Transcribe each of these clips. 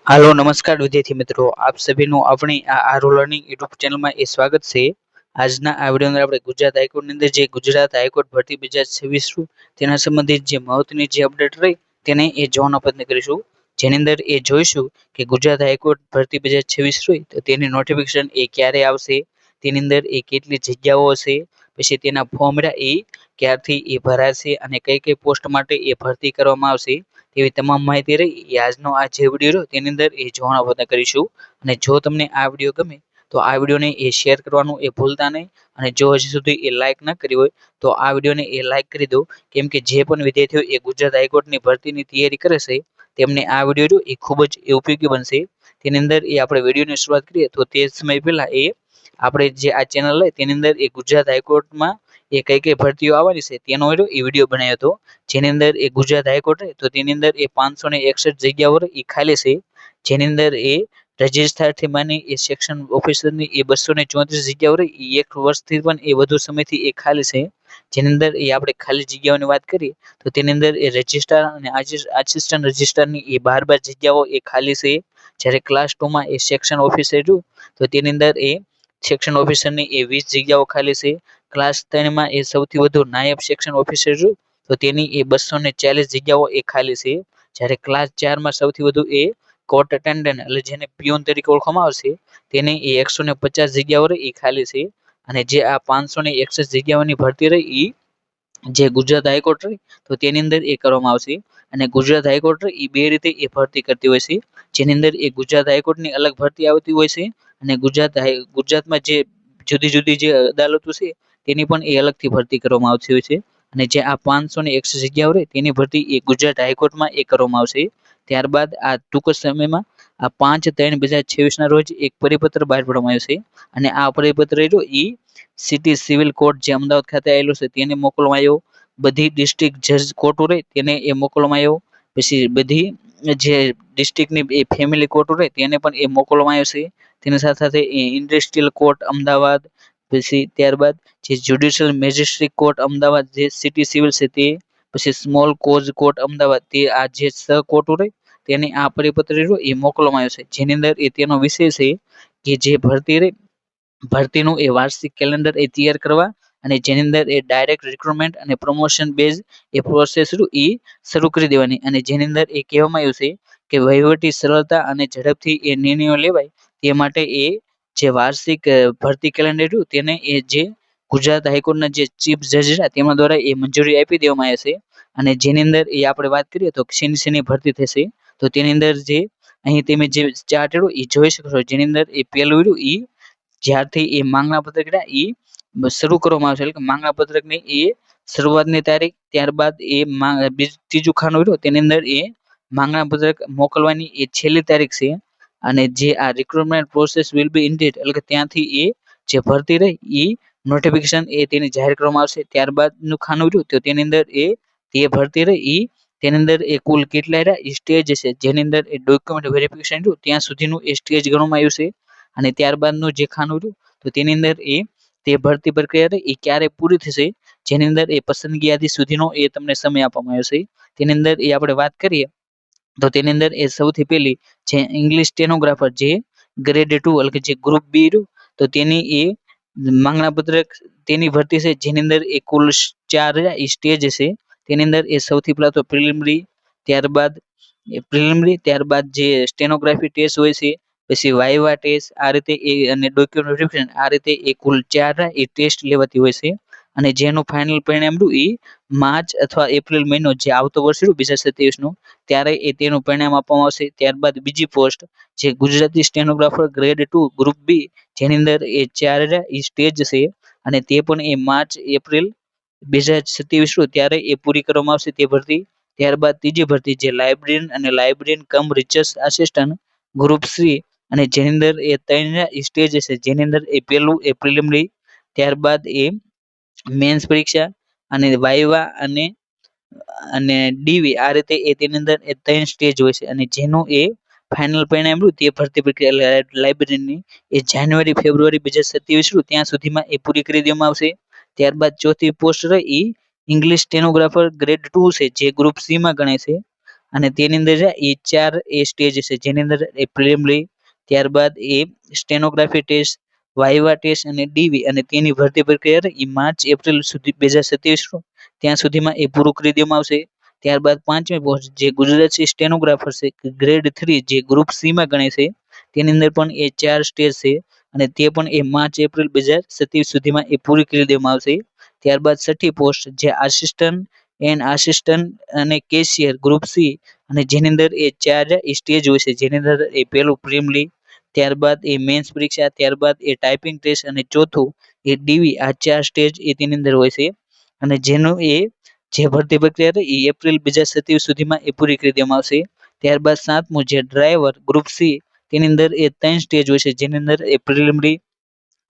Hello नमस्कार विद्यार्थी मित्रों, आप सभीનું આપણી આ આરો લર્નિંગ યુટ્યુબ ચેનલમાં સ્વાગત છે। આજના આ વિડિયોની અંદર આપણે ગુજરાત હાઈકોર્ટની અંદર જે ગુજરાત હાઈકોર્ટ ભરતી 2026 તેના સંબંધિત જે મહત્વની જે અપડેટ રહી તેને એ જોવાનો પ્રયત્ન કરીશું। જેની અંદર એ જોઈશું કે ગુજરાત હાઈકોર્ટ ભરતી 2026 હોય તો તેની નોટિફિકેશન એ ક્યારે આવશે, તેની અંદર એ કેટલી જગ્યાઓ હશે, પછી તેના ફોર્મ એ ક્યારથી એ ભરાશે અને કઈ કઈ પોસ્ટ માટે એ ભરતી કરવામાં આવશે તેવી તમામ માહિતી રહી એ આજનો આ જે વિડીયો રહ્યો તેની અંદર એ જોવાનો પ્રયત્ન કરીશું। અને જો તમને આ વિડીયો ગમે તો આ વિડીયોને એ શેર કરવાનું એ ભૂલતા નહીં, અને જો હજી સુધી એ લાઇક ન કરી હોય તો આ વિડીયોને એ લાઇક કરી દો, કેમ કે જે પણ વિદ્યાર્થીઓ એ ગુજરાત હાઈકોર્ટની ભરતીની તૈયારી કરે છે તેમને આ વિડીયો એ ખૂબ જ ઉપયોગી બનશે। તેની અંદર એ આપણે વિડીયોની શરૂઆત કરીએ તો તે સમય પહેલા એ આપણે જે આ ચેનલ હોય તેની અંદર એ ગુજરાત હાઈકોર્ટમાં એ કઈ કઈ ભરતીઓ આવવાની છે તેનો એ વિડીયો બનાવ્યો હતો। જેની અંદર એ ગુજરાત હાઈકોર્ટ તો તેની અંદર એ 561 જગ્યાઓ એ ખાલી છે। જેની અંદર એ રજિસ્ટ્રારથી માની એ સેક્શન ઓફિસરની એ 234 જગ્યાઓ રહી એ એક વર્ષથી પણ એ વધુ સમયથી એ ખાલી છે। જેની અંદર એ આપણે ખાલી જગ્યાઓની વાત કરીએ તો તેની અંદર એ રજિસ્ટ્રાર અને આસિસ્ટન્ટ રજિસ્ટ્રારની એ 12 જગ્યાઓ એ ખાલી છે। જ્યારે ક્લાસ 2માં એ સેક્શન ઓફિસર રહ્યું તો તેની અંદર એ સેક્શન ઓફિસરની એ 20 જગ્યાઓ ખાલી છે। ક્લાસ 3માં એ સૌથી વધુ નાયબ સેક્શન ઓફિસર રહ્યું તો તેની એ 240 જગ્યાઓ એ ખાલી છે। જ્યારે ક્લાસ 4માં સૌથી વધુ એ કોર્ટ અટેન્ડન્ટ એટલે જેને પિયોન તરીકે ઓળખવામાં આવશે તેની એ 150 જગ્યાઓ રહી એ ખાલી છે। અને જે આ 561 જગ્યાઓની ભરતી રહી એ જે ગુજરાત હાઈકોર્ટ રહી તો તેની અંદર એ કરવામાં આવશે। અને ગુજરાત હાઈકોર્ટ એ બે રીતે એ ભરતી કરતી હોય છે। જેની અંદર એ ગુજરાત હાઈકોર્ટની અલગ ભરતી આવતી હોય છે અને ગુજરાતમાં જે જુદી જુદી જે અદાલતો છે તેની પણ એ અલગથી ભરતી કરવામાં આવતી હોય છે। અને જે આ 561 જગ્યાઓ રહી તેની ભરતી એ ગુજરાત હાઈકોર્ટમાં એ કરવામાં આવશે। ત્યારબાદ આ ટૂંક સમયમાં આ 5/3/2026 ના રોજ એક પરિપત્ર બહાર પાડવામાં આવ્યો છે। અને આ પરિપત્ર એ સિટી સિવિલ કોર્ટ જે અમદાવાદ ખાતે આવેલું છે તેને મોકલવામાં આવ્યો, બધી ડિસ્ટ્રિક્ટ જજ કોર્ટો રહી તેને એ મોકલવામાં આવ્યો, પછી બધી જે ડિસ્ટ્રિક્ટની એ ફેમિલી કોર્ટો રહી તેને પણ એ મોકલવામાં આવ્યો છે। તેની સાથે સાથે ઇન્ડસ્ટ્રીયલ કોર્ટ અમદાવાદ, પછી ત્યારબાદ જે જ્યુડિશિયલ મેજિસ્ટ્રેટ કોર્ટ અમદાવાદ જે સિટી સિવિલ છે તે, પછી સ્મોલ કોઝ કોર્ટ અમદાવાદ તે આ જે સહ કોર્ટો રહી તેની આ પરિપત્ર એ મોકલવામાં આવ્યો છે। જેની અંદર એ તેનો વિષય છે કે જે ભરતી રહી ભરતીનું એ વાર્ષિક કેલેન્ડર એ તૈયાર કરવા, અને જેની અંદર એ ડાયરેક્ટ રિક્રુટમેન્ટ અને પ્રમોશન બેઝ એ પ્રોસેસ એ શરૂ કરી દેવાની। અને જેની અંદર એ કહેવામાં આવ્યું છે કે વહીવટી સરળતા અને ઝડપથી એ નિર્ણયો લેવાય તે માટે એ જે વાર્ષિક ભરતી કેલેન્ડર રહ્યું તેને એ જે ગુજરાત હાઈકોર્ટના જે ચીફ જજ રહ્યા તેમના દ્વારા એ મંજૂરી આપી દેવામાં આવે છે। અને જેની અંદર એ આપણે વાત કરીએ તો શેની ભરતી થશે તો તેની અંદર જે અહીં તમે જે ચાર્ટ એ જોઈ શકો છો। જેની અંદર એ પહેલું રહ્યું એ જ્યારથી એ માંગણા પત્રક એ શરૂ કરવામાં આવશે, એટલે કે માંગણા પત્રકની એ શરૂઆતની તારીખ, ત્યારબાદ એ ત્રીજું ખાનું રહ્યું તેની અંદર એ માંગણા પત્રક મોકલવાની એ છેલ્લી તારીખ છે। અને જે આ રિક્રુટમેન્ટ પ્રોસેસ વિલ બી ઇન્ડેડ એટલે કે ત્યાંથી એ જે ભરતી રહી એ નોટિફિકેશન એ તેની જાહેર કરવામાં આવશે। ત્યારબાદનું ખાનું રહ્યું તો તેની અંદર એ તે ભરતી રહી એ તેની અંદર એ કુલ કેટલા રહ્યા સ્ટેજ છે, જેની અંદર એ ડોક્યુમેન્ટ વેરિફિકેશન રહ્યું ત્યાં સુધીનું એ સ્ટેજ ગણવામાં આવ્યું છે। અને ત્યારબાદનું જે ખાનું રહ્યું તો તેની અંદર એ તે ભરતી પ્રક્રિયા એ ક્યારે પૂરી થશે, જેની અંદર એ પસંદગી યાદી સુધીનો એ તમને સમય આપવામાં આવ્યો છે। તેની અંદર એ આપણે વાત કરીએ તો તેની અંદર એ સૌથી પહેલી જે ઇંગ્લિશ સ્ટેનોગ્રાફર જે ગ્રેડ 2 એટલે કે જે ગ્રુપ બી રહ્યું તો તેની એ માંગણા પત્રક તેની ભરતી છે। જેની અંદર એ કુલ 4 સ્ટેજ છે। તેની અંદર એ સૌથી પહેલા તો ત્યારબાદ જે સ્ટેનોગ્રાફી ટેસ્ટ હોય છે, પછી વાઇવા ટેસ્ટ, આ રીતે એ અને ડોક્યુમેન્ટ વેરિફિકેશન, આ રીતે એ કુલ 4 એ ટેસ્ટ લેવાતી હોય છે। અને જેનું ફાઇનલ પરિણામ રહ્યું એ માર્ચ અથવા એપ્રિલ મહિનો જે આવતો વર્ષ રહ્યું 2027 ત્યારે એ તેનું પરિણામ આપવામાં આવશે। ત્યારબાદ બીજી પોસ્ટ જે Gujarati stenographer grade 2 group B જેની અંદર એ 4 સ્ટેજ છે, અને તે પણ એ માર્ચ એપ્રિલ 2027 ત્યારે એ પૂરી કરવામાં આવશે તે ભરતી। ત્યારબાદ ત્રીજી ભરતી જે લાઇબ્રેરિયન અને લાઇબ્રેરિયન કમ રિસર્ચ આસિસ્ટન્ટ ગ્રુપ સી, અને જેની અંદર એ 3 સ્ટેજ છે, જેની અંદર એ પહેલું એ પ્રિલિમિનરી, ત્યારબાદ એ મેન્સ પરીક્ષા અને વાઇવા અને ડીવી, આ રીતે એ તેની અંદર એ 3 સ્ટેજ હોય છે। અને જેનું એ ફાઇનલ પરિણામ રહ્યું તે ભરતી પ્રક્રિયા લાઇબ્રેરીની એ જાન્યુઆરી ફેબ્રુઆરી 2027 ત્યાં સુધીમાં એ પૂરી કરી દેવામાં આવશે। ત્યારબાદ ચોથી પોસ્ટ રહી એ ઇંગ્લિશ સ્ટેનોગ્રાફર ગ્રેડ 2 છે જે ગ્રુપ સી માં ગણાય છે, અને તેની અંદર એ 4 એ સ્ટેજ છે, જેની અંદર એ પ્રિલિમિનરી, ત્યારબાદ એ સ્ટેનોગ્રાફી ટેસ્ટ, વાઇવા ટેસ્ટ અને ડીવી, અને તેની ભરતી પ્રક્રિયા એ માર્ચ એપ્રિલ સુધી 2027 ત્યાં સુધીમાં એ પૂરું કરી દેવામાં આવશે. ત્યારબાદ 5મી પોસ્ટ જે ગુજરાતી સ્ટેનોગ્રાફર છે ગ્રેડ 3 જે ગ્રુપ સી માં ગણાય છે, તેની અંદર પણ એ 4 સ્ટેજ છે અને તે પણ એ માર્ચ એપ્રિલ 2027 સુધીમાં એ પૂરી કરી દેવામાં આવશે. ત્યારબાદ 6ઠી પોસ્ટ જે આસિસ્ટન્ટ અને કેશિયર ગ્રુપ સી, અને જેની અંદર એ 4 સ્ટેજ હોય છે, જેની અંદર એ પહેલું પ્રિલિમિનરી, ત્યારબાદ એ મેન્સ પરીક્ષા, ત્યારબાદ એ ટાઈપિંગ ટેસ્ટ અને ચોથું એ ડીવી. આ 4 સ્ટેજ એ તેની અંદર હોય છે અને જેનું એ જે ભરતી પ્રક્રિયા એ એપ્રિલ 2027 સુધીમાં એ પૂરી કરી દેવામાં આવશે. ત્યારબાદ 7મું જે ડ્રાઈવર ગ્રુપ સી, તેની અંદર એ 3 સ્ટેજ હોય છે, જેની અંદર એ પ્રિલિમિનરી,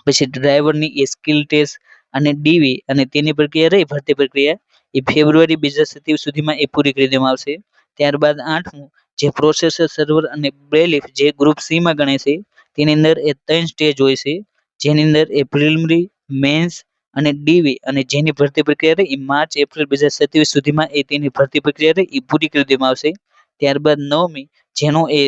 પછી ડ્રાઈવરની એ સ્કિલ ટેસ્ટ અને ડીવી, અને તેની પ્રક્રિયા રહી ભરતી પ્રક્રિયા એ ફેબ્રુઆરી 2027 સુધીમાં એ પૂરી કરી દેવામાં આવશે. ત્યારબાદ 8મું જે પ્રોસેસર સર્વર અને બેલીફ જે ગ્રુપ સી માં ગણાય છે, તેની અંદર એ 3 સ્ટેજ હોય છે, જેની અંદર એ પ્રિલિમિનરી, મેન્સ અને ડીવી, અને જેની ભરતી પ્રક્રિયા રહી એ માર્ચ એપ્રિલ 2027 સુધીમાં એ તેની ભરતી પ્રક્રિયા રહી એ પૂરી કરી દેવામાં આવશે. ત્યારબાદ 9મી જેનો એ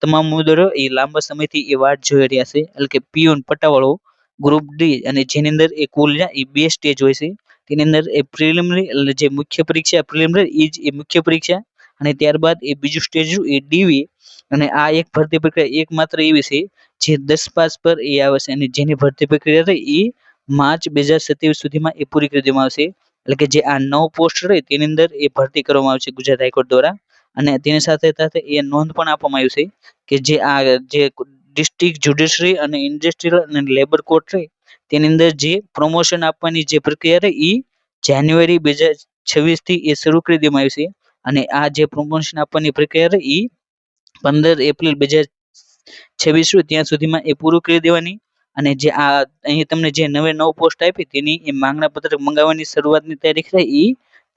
તમામ ઉમેદવારો એ લાંબા સમયથી એ વાટ જોઈ રહ્યા છે, એટલે કે પીઓન પટ્ટાવાળો ગ્રુપ ડી, અને જેની અંદર એ કુલ એ 2 સ્ટેજ હોય છે. તેની અંદર એ પ્રિલિમિનરી એટલે જે મુખ્ય પરીક્ષા પ્રિલિમિનરી એ મુખ્ય પરીક્ષા, અને ત્યારબાદ એ બીજું સ્ટેજ એ ડીવી, અને આ એક ભરતી પ્રક્રિયા એકમાત્ર એવી છે જે 10 પાસ પર એ આવે છે, અને જેની ભરતી પ્રક્રિયા રહી એ માર્ચ 2027 સુધીમાં એ પૂરી કરી દેવામાં આવશે. એટલે કે જે આ 9 પોસ્ટ રહી તેની અંદર એ ભરતી કરવામાં આવશે ગુજરાત હાઈકોર્ટ દ્વારા. અને તેની સાથે સાથે એ નોંધ પણ આપવામાં આવી છે કે જે આ જે ડિસ્ટ્રિક્ટ જ્યુડિશરી અને ઇન્ડસ્ટ્રીયલ અને લેબર કોર્ટ રહી તેની અંદર જે પ્રમોશન આપવાની જે પ્રક્રિયા રહી એ જાન્યુઆરી 2026 થી એ શરૂ કરી દેવામાં આવી છે, અને આ જે પ્રમોશન આપવાની પ્રક્રિયા રહી એ 15 એપ્રિલ 2026 ત્યાં સુધીમાં એ પૂરું કરી દેવાની. અને જે આ અહીં તમને જે 9 પોસ્ટ આપી તેની એ માંગણા પત્રક મંગાવવાની શરૂઆતની તારીખ રહી એ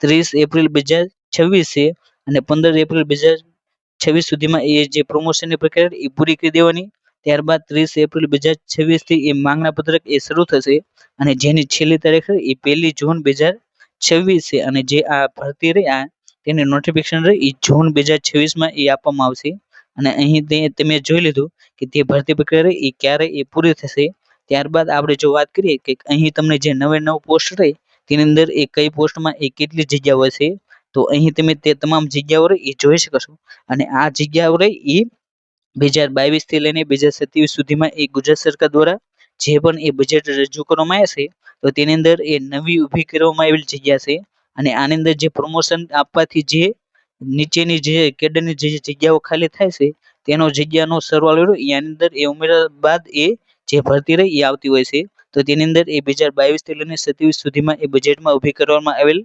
30 એપ્રિલ 2026 છે, અને 15 એપ્રિલ 2026 સુધીમાં એ જે પ્રમોશનની પ્રક્રિયા એ પૂરી કરી દેવાની. ત્યારબાદ 30 એપ્રિલ 2026 થી એ માંગણા પત્રક એ શરૂ થશે, અને જેની છેલ્લી તારીખ એ 1 જૂન 2026 છે, અને જે આ ભરતી રહી આ તેની નોટિફિકેશન રહી એ જૂન 2026 માં એ આપવામાં આવશે. અને અહીં તમે જોઈ લીધું કે તે ભરતી પ્રક્રિયા એ ક્યારે એ પૂરી થશે. ત્યારબાદ આપણે જો વાત કરીએ કે અહીં તમને જે 9 પોસ્ટ રહી તેની અંદર એ કઈ પોસ્ટમાં એ કેટલી જગ્યાઓ છે, તો અહીં તમે તે તમામ જગ્યાઓ રહી એ જોઈ શકો છો. અને આ જગ્યાઓ રહી એ 2022 થી લઈને 2027 સુધીમાં એ ગુજરાત સરકાર દ્વારા જે પણ એ બજેટ રજૂ કરવામાં આવ્યા છે, તો તેની અંદર એ નવી ઊભી કરવામાં આવેલ જગ્યા છે. અને આની અંદર જે પ્રમોશન આપવાથી જે નીચેની જે કેડરની જે જગ્યાઓ ખાલી થાય છે તેનો જગ્યાનો સરવાળો રહ્યો એની અંદર એ ઉમેરા બાદ એ જે ભરતી રહી એ આવતી હોય છે. તો તેની અંદર એ 2022 થી લઈને 27 સુધીમાં એ બજેટમાં ઊભી કરવામાં આવેલ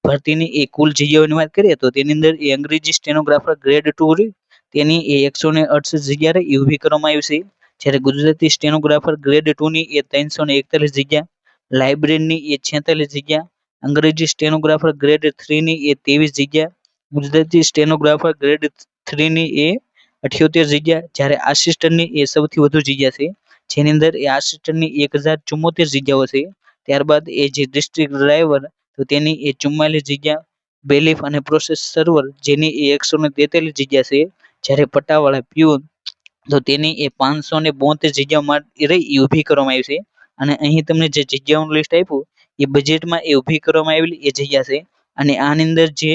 ભરતીની એ કુલ જગ્યાઓની વાત કરીએ તો તેની અંદર એ અંગ્રેજી સ્ટેનોગ્રાફર ગ્રેડ 2 રહી તેની એ 168 જગ્યા રહી એ ઊભી કરવામાં આવી છે. જ્યારે ગુજરાતી સ્ટેનોગ્રાફર ગ્રેડ 2 ની એ 341 જગ્યા, લાઇબ્રેરીની એ 46 જગ્યા, અંગ્રેજી સ્ટેનોગ્રાફર ગ્રેડ 3 ની એ 23 જગ્યા, ગુજરાતી સ્ટેનોગ્રાફર ગ્રેડ 3 ની એ 78 જગ્યા, જ્યારે આસિસ્ટન્ટની એ સૌથી વધુ જગ્યા છે, જેની અંદર એ આસિસ્ટન્ટની 1074 જગ્યાઓ છે. ત્યારબાદ એ જે ડિસ્ટ્રિક્ટ ડ્રાઈવર તો તેની એ 44 જગ્યા, બેલીફ અને પ્રોસેસ સર્વર જેની એ 143 જગ્યા છે, જ્યારે પટ્ટાવાળા પ્યુન તો તેની એ 572 જગ્યાઓ માટે રહી એ ઊભી કરવામાં આવી છે. અને અહીં તમને જે જગ્યાઓનું લિસ્ટ આપ્યું એ બજેટમાં એ ઊભી કરવામાં આવેલી એ જગ્યા છે. અને આની અંદર જે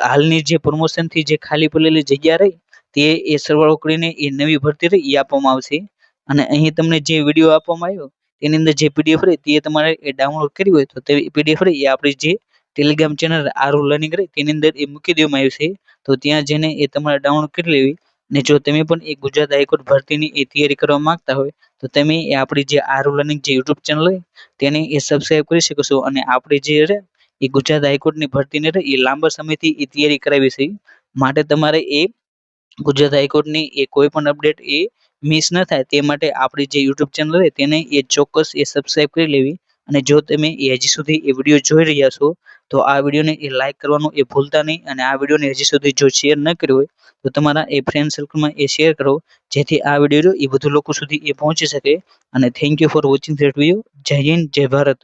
હાલની જે પ્રમોશનથી જે ખાલી પડેલી જગ્યા રહી તે એ સરવાળો કરીને એ નવી ભરતી રહી એ આપવામાં આવશે. અને અહીં તમને જે વિડીયો આપવામાં આવ્યો તેની અંદર જે પીડીએફ રહી તે તમારે એ ડાઉનલોડ કરવી હોય તો તે પીડીએફ રહી એ આપણી જે ટેલિગ્રામ ચેનલ આરુ લર્નિંગ રહી તેની અંદર એ મૂકી દેવામાં આવ્યું છે. તો ત્યાં જઈને એ તમારે ડાઉનલોડ કરી લેવી. અને જો તમે પણ એ ગુજરાત હાઈકોર્ટ ભરતીની એ તૈયારી કરવા માંગતા હોય તો તમે એ આપણી જે આરુ લર્નિંગ જે યુટ્યુબ ચેનલ હોય તેને એ સબસ્ક્રાઈબ કરી શકો છો. અને આપણી જે રહે એ ગુજરાત હાઈકોર્ટની ભરતીને રહે એ લાંબા સમયથી એ તૈયારી કરાવી છે. માટે તમારે એ ગુજરાત હાઈકોર્ટની એ કોઈ પણ અપડેટ એ મિસ ન થાય તે માટે આપણી જે યુટ્યુબ ચેનલ છે તેને એ ચોક્કસ એ સબસ્ક્રાઈબ કરી લેવી. અને જો તમે હજી સુધી એ વિડીયો જોઈ રહ્યા છો તો આ વિડીયોને એ લાઈક કરવાનું એ ભૂલતા નહીં. અને આ વિડીયોને હજી સુધી જો શેર ન કર્યો હોય તો તમારા એ ફ્રેન્ડ સર્કલમાં એ શેર કરો, જેથી આ વિડીયો એ વધુ લોકો સુધી એ પહોંચી શકે. અને thank you for watching that video. જય હિન્દ, જય ભારત.